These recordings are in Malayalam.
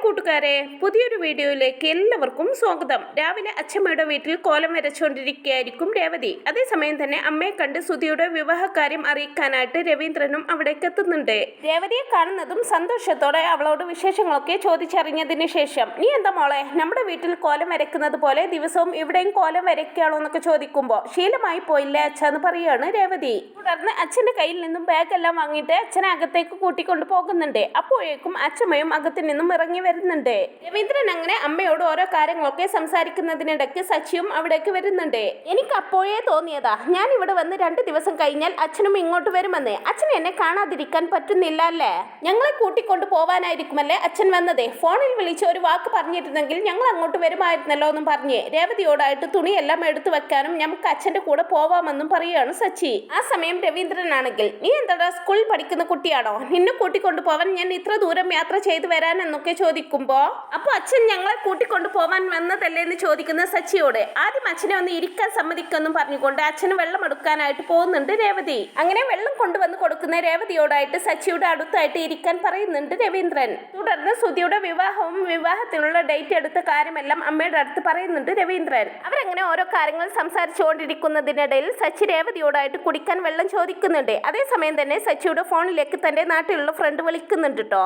കൂട്ടുകാരെ, പുതിയൊരു വീഡിയോയിലേക്ക് എല്ലാവർക്കും സ്വാഗതം. രാവിലെ അച്ഛമ്മയുടെ വീട്ടിൽ കോലം വരച്ചുകൊണ്ടിരിക്കുകയായിരിക്കും രേവതി. അതേസമയം തന്നെ അമ്മയെ കണ്ട് സുധിയുടെ വിവാഹകാര്യം അറിയിക്കാനായിട്ട് രവീന്ദ്രനും അവിടേക്ക് എത്തുന്നുണ്ട്. രേവതിയെ കാണുന്നതും സന്തോഷത്തോടെ അവളോട് വിശേഷങ്ങളൊക്കെ ചോദിച്ചറിഞ്ഞതിന് ശേഷം, നീ എന്താ മോളെ നമ്മുടെ വീട്ടിൽ കോലം വരയ്ക്കുന്നത് പോലെ ദിവസവും ഇവിടെയും കോലം വരയ്ക്കാണോ എന്നൊക്കെ ചോദിക്കുമ്പോൾ, ശീലമായി പോയില്ലേ അച്ഛന്ന് പറയാണ് രേവതി. തുടർന്ന് അച്ഛന്റെ കയ്യിൽ നിന്നും ബാഗെല്ലാം വാങ്ങിയിട്ട് അച്ഛനെ അകത്തേക്ക് കൂട്ടിക്കൊണ്ടു പോകുന്നുണ്ട്. അപ്പോഴേക്കും അച്ഛമ്മയും അകത്തു നിന്നും ഇറങ്ങി വരുന്നുണ്ട്. രവീന്ദ്രൻ അങ്ങനെ അമ്മയോട് ഓരോ കാര്യങ്ങളൊക്കെ സംസാരിക്കുന്നതിനിടയ്ക്ക് സച്ചിയും അവിടേക്ക് വരുന്നുണ്ട്. എനിക്ക് അപ്പോഴേ തോന്നിയതാ, ഞാൻ ഇവിടെ വന്ന് 2 ദിവസം കഴിഞ്ഞാൽ അച്ഛനും ഇങ്ങോട്ട് വരുമെന്ന്. അച്ഛൻ എന്നെ കാണാതിരിക്കാൻ പറ്റുന്നില്ല അല്ലേ? ഞങ്ങളെ കൂട്ടിക്കൊണ്ടു പോവാനായിരിക്കുമല്ലേ അച്ഛൻ വന്നത്? ഫോണിൽ വിളിച്ച് ഒരു വാക്ക് പറഞ്ഞിരുന്നെങ്കിൽ ഞങ്ങൾ അങ്ങോട്ട് വരുമായിരുന്നല്ലോ എന്നും പറഞ്ഞ് രേവതിയോടായിട്ട് തുണിയെല്ലാം എടുത്തു വെക്കാനും നമുക്ക് അച്ഛന്റെ കൂടെ പോവാമെന്നും പറയുകയാണ് സച്ചി. ആ സമയം രവീന്ദ്രനാണെങ്കിൽ, നീ എന്താ സ്കൂളിൽ പഠിക്കുന്ന കുട്ടിയാണോ? നിന്നെ കൂട്ടിക്കൊണ്ടു പോവാൻ ഞാൻ ഇത്ര ദൂരം യാത്ര ചെയ്തു വരാൻ എന്നൊക്കെ ചോദിക്കുമ്പോ, അപ്പൊ അച്ഛൻ ഞങ്ങളെ കൂട്ടിക്കൊണ്ടു പോവാൻ വന്നതല്ലേ എന്ന് ചോദിക്കുന്ന സച്ചിയോട് ആദ്യം അച്ഛനെ ഒന്ന് ഇരിക്കാൻ സമ്മതിക്കെന്നും പറഞ്ഞുകൊണ്ട് അച്ഛന് വെള്ളം എടുക്കാനായിട്ട് പോകുന്നുണ്ട് രേവതി. അങ്ങനെ വെള്ളം കൊണ്ടുവന്ന് കൊടുക്കുന്ന രേവതിയോടായിട്ട് സച്ചിയുടെ അടുത്തായിട്ട് ഇരിക്കാൻ പറയുന്നുണ്ട് രവീന്ദ്രൻ. തുടർന്ന് സുധിയുടെ വിവാഹവും വിവാഹത്തിനുള്ള ഡേറ്റ് എടുത്ത കാര്യമെല്ലാം അമ്മയുടെ അടുത്ത് പറയുന്നുണ്ട് രവീന്ദ്രൻ. അവരങ്ങനെ ഓരോ കാര്യങ്ങൾ സംസാരിച്ചുകൊണ്ടിരിക്കുന്നതിനിടയിൽ സച്ചി രേവതിയോടായിട്ട് കുടിക്കാൻ വെള്ളം ചോദിക്കുന്നുണ്ട്. അതേസമയം തന്നെ സച്ചിയുടെ ഫോണിലേക്ക് തന്റെ നാട്ടിലുള്ള ഫ്രണ്ട് വിളിക്കുന്നുണ്ട് കേട്ടോ.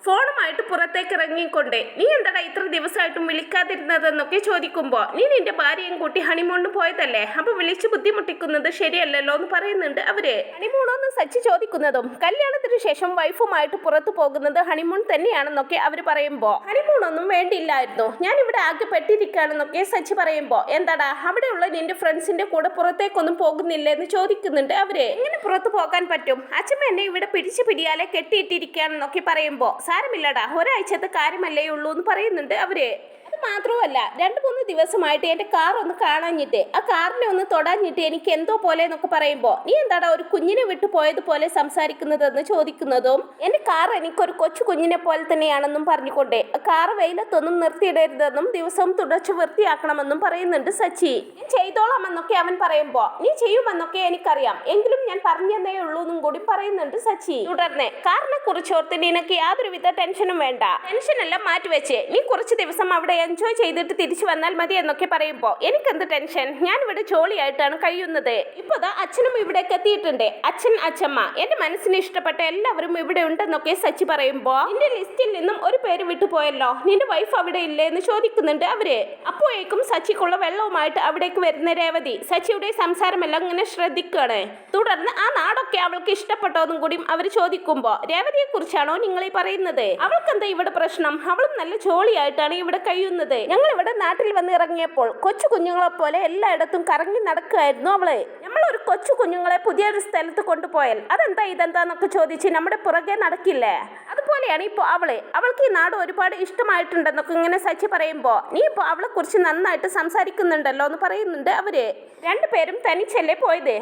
ഫോണുമായിട്ട് പുറത്തേക്ക് ഇറങ്ങിക്കൊണ്ട്, നീ എന്താടാ ഇത്ര ദിവസമായിട്ടും വിളിക്കാതിരുന്നതെന്നൊക്കെ ചോദിക്കുമ്പോൾ, നീ നിന്റെ ഭാര്യയും കൂട്ടി ഹണിമൂണിന് പോയതല്ലേ, അപ്പൊ വിളിച്ച് ബുദ്ധിമുട്ടിക്കുന്നത് ശരിയല്ലല്ലോ എന്ന് പറയുന്നുണ്ട് അവര്. ഹണിമൂണോന്ന് സച്ചി ചോദിക്കുന്നതും, കല്യാണത്തിന് ശേഷം വൈഫുമായിട്ട് പുറത്തു പോകുന്നത് ഹണിമൂൺ തന്നെയാണെന്നൊക്കെ അവര് പറയുമ്പോ, ഹണിമൂണൊന്നും വേണ്ടിയില്ലായിരുന്നു, ഞാൻ ഇവിടെ ആകെ പെട്ടിരിക്കുകയാണെന്നൊക്കെ സച്ചി പറയുമ്പോ, എന്താടാ അവിടെയുള്ള നിന്റെ ഫ്രണ്ട്സിന്റെ കൂടെ പുറത്തേക്കൊന്നും പോകുന്നില്ല എന്ന് ചോദിക്കുന്നുണ്ട് അവര്. എങ്ങനെ പുറത്തു പോകാൻ പറ്റും? അച്ഛമ്മ എന്നെ ഇവിടെ പിടിയാലെ കെട്ടിയിട്ടിരിക്കുകയാണെന്നൊക്കെ പറയുമ്പോ, സാരമില്ലടാ ഒരാഴ്ചത്തെ കാര്യമല്ലേ ഉള്ളൂ എന്ന് പറയുന്നുണ്ട് അവര്. മാത്രമല്ല 2-3 ദിവസമായിട്ട് എൻ്റെ കാർ ഒന്ന് കാണാഞ്ഞിട്ട്, ആ കാറിനെ ഒന്ന് തൊടാഞ്ഞിട്ട് എനിക്ക് എന്തോ പോലെ എന്നൊക്കെ പറയുമ്പോൾ, നീ എന്താടാ ഒരു കുഞ്ഞിനെ വിട്ടു പോയതുപോലെ സംസാരിക്കുന്നതെന്ന് ചോദിക്കുന്നതും, എൻ്റെ കാർ എനിക്കൊരു കൊച്ചു കുഞ്ഞിനെ പോലെ തന്നെയാണെന്നും പറഞ്ഞുകൊണ്ട് ആ കാർ വെയിലത്തൊന്നും നിർത്തിയിടരുതെന്നും ദിവസവും തുടച്ചു വൃത്തിയാക്കണമെന്നും പറയുന്നുണ്ട് സച്ചി. ഞാൻ ചെയ്തോളാമെന്നൊക്കെ അവൻ പറയുമ്പോൾ, നീ ചെയ്യുമെന്നൊക്കെ എനിക്കറിയാം, എങ്കിലും ഞാൻ പറഞ്ഞതേ ഉള്ളൂ എന്നും കൂടി പറയുന്നുണ്ട് സച്ചി. തുടർന്ന്, കാറിനെ കുറിച്ചോർത്ത് നിനക്ക് യാതൊരുവിധ ടെൻഷനും വേണ്ട, ടെൻഷനെല്ലാം മാറ്റിവെച്ച് നീ കുറച്ച് ദിവസം അവിടെ എൻജോയ് ചെയ്തിട്ട് തിരിച്ചു വന്നാൽ മതി എന്നൊക്കെ പറയുമ്പോൾ, എനിക്കെന്ത് ടെൻഷൻ, ഞാൻ ഇവിടെ ജോളിയായിട്ടാണ് കഴിയുന്നത്. ഇപ്പോഴാ അച്ഛനും ഇവിടേക്ക് എത്തിയിട്ടുണ്ട്, അച്ഛൻ അച്ഛമ്മ എന്റെ മനസ്സിന് ഇഷ്ടപ്പെട്ട എല്ലാവരും ഇവിടെ ഉണ്ടെന്നൊക്കെ സച്ചി പറയുമ്പോൾ, നിന്റെ ലിസ്റ്റിൽ നിന്നും ഒരു പേര് വിട്ടുപോയല്ലോ, നിന്റെ വൈഫ് അവിടെ ഇല്ലേ എന്ന് ചോദിക്കുന്നുണ്ട് അവര്. അപ്പോഴേക്കും സച്ചിക്കുള്ള വെള്ളവുമായിട്ട് അവിടേക്ക് വരുന്ന രേവതി സച്ചിയുടെ സംസാരമെല്ലാം ഇങ്ങനെ ശ്രദ്ധിക്കുകയാണ്. തുടർന്ന് ആ നാടൊക്കെ അവൾക്ക് ഇഷ്ടപ്പെട്ടോന്നും കൂടി അവർ ചോദിക്കുമ്പോൾ, രേവതിയെ കുറിച്ചാണോ നിങ്ങൾ ഈ പറയുന്നത്? അവൾക്ക് എന്താ ഇവിടെ പ്രശ്നം? അവളും നല്ല ജോളിയായിട്ടാണ് ഇവിടെ കഴിയുന്നത്. ഞങ്ങൾ ഇവിടെ നാട്ടിൽ വന്ന് ഇറങ്ങിയപ്പോൾ കൊച്ചു കുഞ്ഞുങ്ങളെ പോലെ എല്ലായിടത്തും കറങ്ങി നടക്കുകയായിരുന്നു അവള്. നമ്മൾ ഒരു കൊച്ചു കുഞ്ഞുങ്ങളെ പുതിയൊരു സ്ഥലത്ത് കൊണ്ടുപോയാൽ അതെന്താ ഇതെന്താന്നൊക്കെ ചോദിച്ച് നമ്മുടെ പുറകെ നടക്കില്ലേ? അതുപോലെയാണ് ഇപ്പോൾ അവൾക്ക് ഈ നാട് ഒരുപാട് ഇഷ്ടമായിട്ടുണ്ടെന്നൊക്കെ ഇങ്ങനെ സച്ചി പറയുമ്പോൾ, നീ ഇപ്പോൾ അവളെ കുറിച്ച് നന്നായിട്ട് സംസാരിക്കുന്നുണ്ടല്ലോ എന്ന് പറയുന്നുണ്ട് അവര്. 2 പേരും തനിച്ചല്ലേ പോയത്,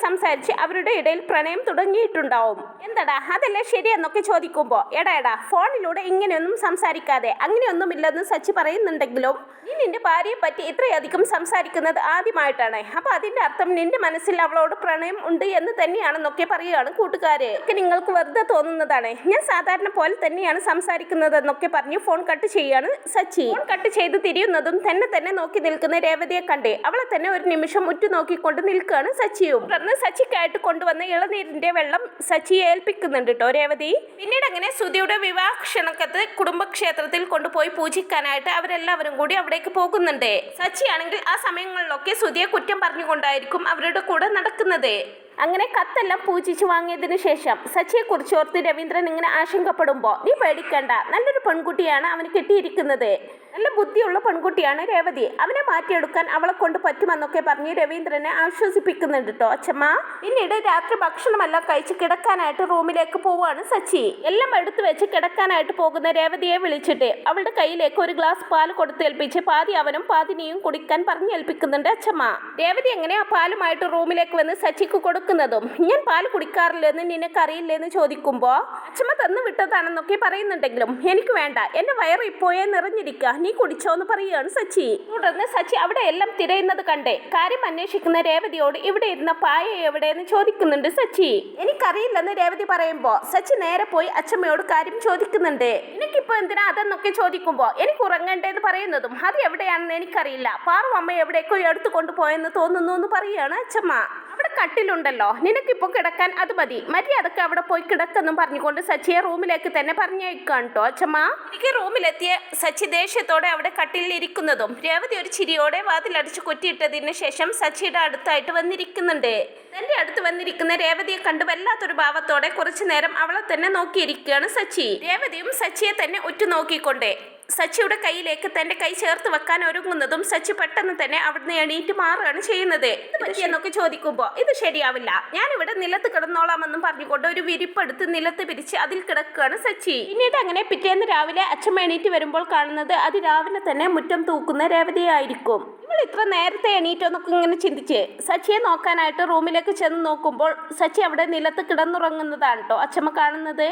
സംസാരിച്ച് അവരുടെ ഇടയിൽ പ്രണയം തുടങ്ങിയിട്ടുണ്ടാവും. എന്താടാ അതല്ലേ ശരിയെന്നൊക്കെ ചോദിക്കുമ്പോൾ, എടാ ഫോണിലൂടെ ഇങ്ങനെയൊന്നും സംസാരിക്കാതെ, അങ്ങനെയൊന്നുമില്ലെന്ന് സച്ചി പറയുന്നുണ്ടെങ്കിലും നീ നിന്റെ ഭാര്യയെ പറ്റി ഇത്രയധികം സംസാരിക്കുന്നത് ആദ്യമായിട്ടാണ്. അപ്പൊ അതിന്റെ അർത്ഥം നിന്റെ മനസ്സിൽ അവളോട് പ്രണയം ഉണ്ട് എന്ന് തന്നെയാണെന്നൊക്കെ പറയുകയാണ് കൂട്ടുകാര്. നിങ്ങൾക്ക് വെറുതെ തോന്നുന്നതാണ്, ഞാൻ സാധാരണ പോലെ തന്നെയാണ് സംസാരിക്കുന്നതെന്നൊക്കെ പറഞ്ഞ് ഫോൺ കട്ട് ചെയ്യാണ് സച്ചി. ഫോൺ കട്ട് ചെയ്ത് തിരിയുന്നതും തന്നെ നോക്കി നിൽക്കുന്ന രേവതിയെ കണ്ട് അവളെ തന്നെ ഒരു നിമിഷം ഉറ്റുനോക്കിക്കൊണ്ട് നിൽക്കുകയാണ് സച്ചിയും. തുടർന്ന് സച്ചിക്കായിട്ട് കൊണ്ടുവന്ന ഇളനീരിന്റെ വെള്ളം സച്ചിയെ ഏൽപ്പിക്കുന്നുണ്ട് കേട്ടോ രേവതി. പിന്നീട് അങ്ങനെ സുധിയുടെ വിവാഹ ക്ഷണക്കത്ത് കുടുംബക്ഷേത്രത്തിൽ കൊണ്ടുപോയി പൂജിക്കാനായിട്ട് അവരെല്ലാവരും കൂടി അവിടേക്ക് പോകുന്നുണ്ട്. സച്ചി ആണെങ്കിൽ ആ സമയങ്ങളിലൊക്കെ സുധിയെ കുറ്റം പറഞ്ഞുകൊണ്ടായിരിക്കും അവരുടെ കൂടെ നടക്കുന്നത്. അങ്ങനെ കത്തെല്ലാം പൂജിച്ച് വാങ്ങിയതിനു ശേഷം സച്ചിയെ കുറിച്ചോർത്ത് രവീന്ദ്രൻ ഇങ്ങനെ ആശങ്കപ്പെടുമ്പോൾ, നീ പേടിക്കണ്ട, നല്ലൊരു പെൺകുട്ടിയാണ് അവന് കിട്ടിയിരിക്കുന്നത്, നല്ല ബുദ്ധിയുള്ള പെൺകുട്ടിയാണ് രേവതി, അവനെ മാറ്റിയെടുക്കാൻ അവളെ കൊണ്ട് പറ്റുമെന്നൊക്കെ പറഞ്ഞ് രവീന്ദ്രനെ ആശ്വസിപ്പിക്കുന്നുണ്ട് കേട്ടോ അച്ഛമ്മ. പിന്നീട് രാത്രി ഭക്ഷണമെല്ലാം കഴിച്ച് കിടക്കാനായിട്ട് റൂമിലേക്ക് പോവുകയാണ് സച്ചി. എല്ലാം എടുത്തു വെച്ച് കിടക്കാനായിട്ട് പോകുന്ന രേവതിയെ വിളിച്ചിട്ട് അവളുടെ കയ്യിലേക്ക് ഒരു ഗ്ലാസ് പാൽ കൊടുത്തേൽപ്പിച്ച് പാതി അവനും പാതി നീയും കുടിക്കാൻ പറഞ്ഞേൽപ്പിക്കുന്നുണ്ട് അച്ഛമ്മ. രേവതി എങ്ങനെ ആ പാലുമായിട്ട് റൂമിലേക്ക് വന്ന് സച്ചിക്ക് കൊടുക്കുന്നതും, ഞാൻ പാൽ കുടിക്കാറില്ലെന്ന് നിനക്കറിയില്ലെന്ന് ചോദിക്കുമ്പോൾ, അച്ഛമ്മ തന്നു വിട്ടതാണെന്നൊക്കെ പറയുന്നുണ്ടെങ്കിലും എനിക്ക് വേണ്ട, എന്റെ വയറ് ഇപ്പോഴേ നിറഞ്ഞിരിക്കുക, നീ കുടിച്ചോ എന്ന് പറയുകയാണ് സച്ചി. തുടർന്ന് സച്ചി അവിടെ എല്ലാം തിരയുന്നത് കണ്ട് കാര്യം അന്വേഷിക്കുന്ന രേവതിയോട് ഇവിടെ ഇരുന്ന പായ എവിടെയെന്ന് ചോദിക്കുന്നുണ്ട് സച്ചി. എനിക്കറിയില്ലെന്ന് രേവതി പറയുമ്പോ സച്ചി നേരെ പോയി അച്ഛമ്മയോട് കാര്യം ചോദിക്കുന്നുണ്ട്. എനിക്കിപ്പോ എന്തിനാ അതെന്നൊക്കെ ചോദിക്കുമ്പോ എനിക്ക് ഉറങ്ങണ്ടേന്ന് പറയുന്നതും അത് എവിടെയാണെന്ന് എനിക്കറിയില്ല, പാറു അമ്മ എവിടേക്കോ എടുത്തു കൊണ്ടുപോയെന്ന് തോന്നുന്നു എന്ന് പറയുകയാണ് അച്ഛമ്മ. അവിടെ കട്ടിലുണ്ടല്ലോ, നിനക്കിപ്പോ കിടക്കാൻ അത് മതി, മര്യാദക്ക് അവിടെ പോയി കിടക്കെന്നും പറഞ്ഞുകൊണ്ട് സച്ചിയെ റൂമിലേക്ക് തന്നെ പറഞ്ഞയക്കാൻ കേട്ടോ അച്ഛമ്മ. എനിക്ക് റൂമിലെത്തിയ സച്ചി ദേഷ്യത്തോടെ അവിടെ കട്ടിലിൽ ഇരിക്കുന്നതും രേവതി ഒരു ചിരിയോടെ വാതിലടിച്ച് കുറ്റിയിട്ടതിന് ശേഷം സച്ചിയുടെ അടുത്തായിട്ട് വന്നിരിക്കുന്നുണ്ട്. തന്റെ അടുത്ത് വന്നിരിക്കുന്ന രേവതിയെ കണ്ട് വല്ലാത്തൊരു ഭാവത്തോടെ കുറച്ചു നേരം അവളെ തന്നെ നോക്കിയിരിക്കുകയാണ് സച്ചി. രേവതിയും സച്ചിയെ തന്നെ ഉറ്റുനോക്കിക്കൊണ്ട് സച്ചിയുടെ കയ്യിലേക്ക് തന്റെ കൈ ചേർത്ത് വെക്കാൻ ഒരുങ്ങുന്നതും സച്ചി പെട്ടെന്ന് തന്നെ അവിടുന്ന് എണീറ്റ് മാറുകയാണ് ചെയ്യുന്നത്. ഇത് പറ്റിയെന്നൊക്കെ ചോദിക്കുമ്പോ ഇത് ശരിയാവില്ല, ഞാനിവിടെ നിലത്ത് കിടന്നോളാമെന്നും പറഞ്ഞുകൊണ്ട് ഒരു വിരിപ്പെടുത്ത് നിലത്ത് പിരിച്ച് അതിൽ കിടക്കുകയാണ് സച്ചി. പിന്നീട് അങ്ങനെ പിറ്റേന്ന് രാവിലെ അച്ഛമ്മ എണീറ്റ് വരുമ്പോൾ കാണുന്നത് അത് രാവിലെ തന്നെ മുറ്റം തൂക്കുന്ന രേവതിയായിരിക്കും. ഇവൾ ഇത്ര നേരത്തെ എണീറ്റോന്നൊക്കെ ഇങ്ങനെ ചിന്തിച്ച് സച്ചിയെ നോക്കാനായിട്ട് റൂമിലേക്ക് ചെന്ന് നോക്കുമ്പോൾ സച്ചി അവിടെ നിലത്ത് കിടന്നുറങ്ങുന്നതാണ് കേട്ടോ അച്ഛമ്മ കാണുന്നത്.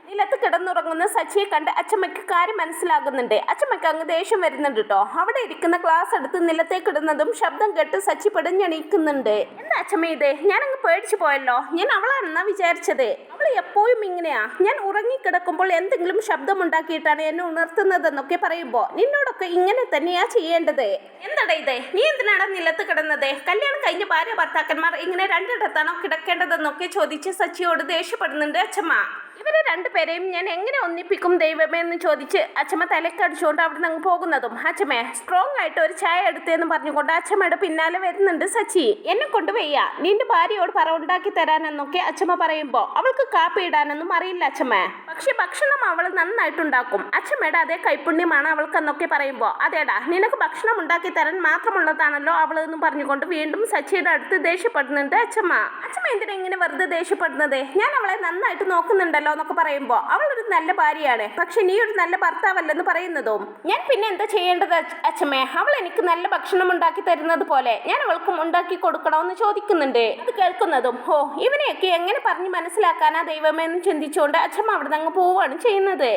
നിലത്ത് കിടന്നുറങ്ങുന്ന സച്ചിയെ കണ്ട് അച്ഛമ്മയ്ക്ക് കാര്യം മനസ്സിലാകുന്നുണ്ട്. അച്ഛമ്മയ്ക്ക് അങ്ങ് ദേഷ്യം വരുന്നുണ്ട് കേട്ടോ. അവിടെ ഇരിക്കുന്ന ഗ്ലാസ് എടുത്ത് നിലത്തേക്ക് ഇടുന്നതും ശബ്ദം കേട്ട് സച്ചി പെടഞ്ഞെണീക്കുന്നുണ്ട്. എന്താ അച്ഛമ്മ ഇത്, ഞാനങ്ങ് പേടിച്ചു പോയല്ലോ, ഞാൻ അവളാണെന്നാ വിചാരിച്ചത്. അവൾ എപ്പോഴും ഇങ്ങനെയാ, ഞാൻ ഉറങ്ങിക്കിടക്കുമ്പോൾ എന്തെങ്കിലും ശബ്ദം ഉണ്ടാക്കിയിട്ടാണ് എന്നെ ഉണർത്തുന്നതെന്നൊക്കെ പറയുമ്പോ നിന്നോടൊക്കെ ഇങ്ങനെ തന്നെയാ ചെയ്യേണ്ടത്. എന്താടാ ഇത്, നീ എന്തിനാണ് നിലത്ത് കിടന്നത്, കല്യാണം കഴിഞ്ഞ ഭാര്യ ഭർത്താക്കന്മാർ ഇങ്ങനെ രണ്ടിടത്താണോ കിടക്കേണ്ടതെന്നൊക്കെ ചോദിച്ച് സച്ചിയോട് ദേഷ്യപ്പെടുന്നുണ്ട് അച്ഛമ്മ. ഇവരെ രണ്ടുപേരെയും ഞാൻ എങ്ങനെ ഒന്നിപ്പിക്കും ദൈവമേ എന്ന് ചോദിച്ച് അച്ഛമ്മ തലക്കടിച്ചുകൊണ്ട് അവിടെ നിന്ന് പോകുന്നതും അച്ഛമ്മേ സ്ട്രോങ് ആയിട്ട് ഒരു ചായ എടുത്തേന്ന് പറഞ്ഞുകൊണ്ട് അച്ഛമ്മയുടെ പിന്നാലെ വരുന്നുണ്ട് സച്ചി. എന്നെ കൊണ്ട് വയ്യ, നിന്റെ ഭാര്യയോട് പറ ഉണ്ടാക്കി തരാനെന്നൊക്കെ അച്ഛമ്മ പറയുമ്പോ അവൾക്ക് കാപ്പി ഇടാനൊന്നും അറിയില്ല അച്ഛമ്മ, പക്ഷെ ഭക്ഷണം അവൾ നന്നായിട്ടുണ്ടാക്കും, അച്ഛമ്മയുടെ അതേ കൈപ്പുണ്യമാണ് അവൾക്കെന്നൊക്കെ പറയുമ്പോ അതേടാ നിനക്ക് ഭക്ഷണം ഉണ്ടാക്കി തരാൻ മാത്രമുള്ളതാണല്ലോ അവൾ എന്ന് പറഞ്ഞുകൊണ്ട് വീണ്ടും സച്ചിയുടെ അടുത്ത് ദേഷ്യപ്പെടുന്നുണ്ട് അച്ഛമ്മ. അച്ഛമ്മ എന്തിനാ ഇങ്ങനെ വെറുതെ ദേഷ്യപ്പെടുന്നത്, ഞാൻ അവളെ നന്നായിട്ട് നോക്കുന്നുണ്ടല്ലോ എന്നൊക്കെ പറയുമ്പോ അവളൊരു നല്ല ഭാര്യയാണ്, പക്ഷെ നീ ഒരു നല്ല ഭർത്താവല്ലെന്ന് പറയുന്നതും ഞാൻ പിന്നെ എന്താ ചെയ്യേണ്ടത് അച്ഛമ്മേ, അവൾ എനിക്ക് നല്ല ഭക്ഷണം ഉണ്ടാക്കി തരുന്നത് പോലെ ഞാൻ അവൾക്കും ഉണ്ടാക്കി കൊടുക്കണമെന്ന് ചോദിക്കുന്നുണ്ട്. അത് കേൾക്കുന്നതും ഹോ ഇവനെയൊക്കെ എങ്ങനെ പറഞ്ഞ് മനസ്സിലാക്കാനാ ദൈവമേ എന്ന് ചിന്തിച്ചുകൊണ്ട് അച്ഛമ്മ അവിടെ നിന്ന് അങ്ങ് പോവുകയാണ് ചെയ്യുന്നത്.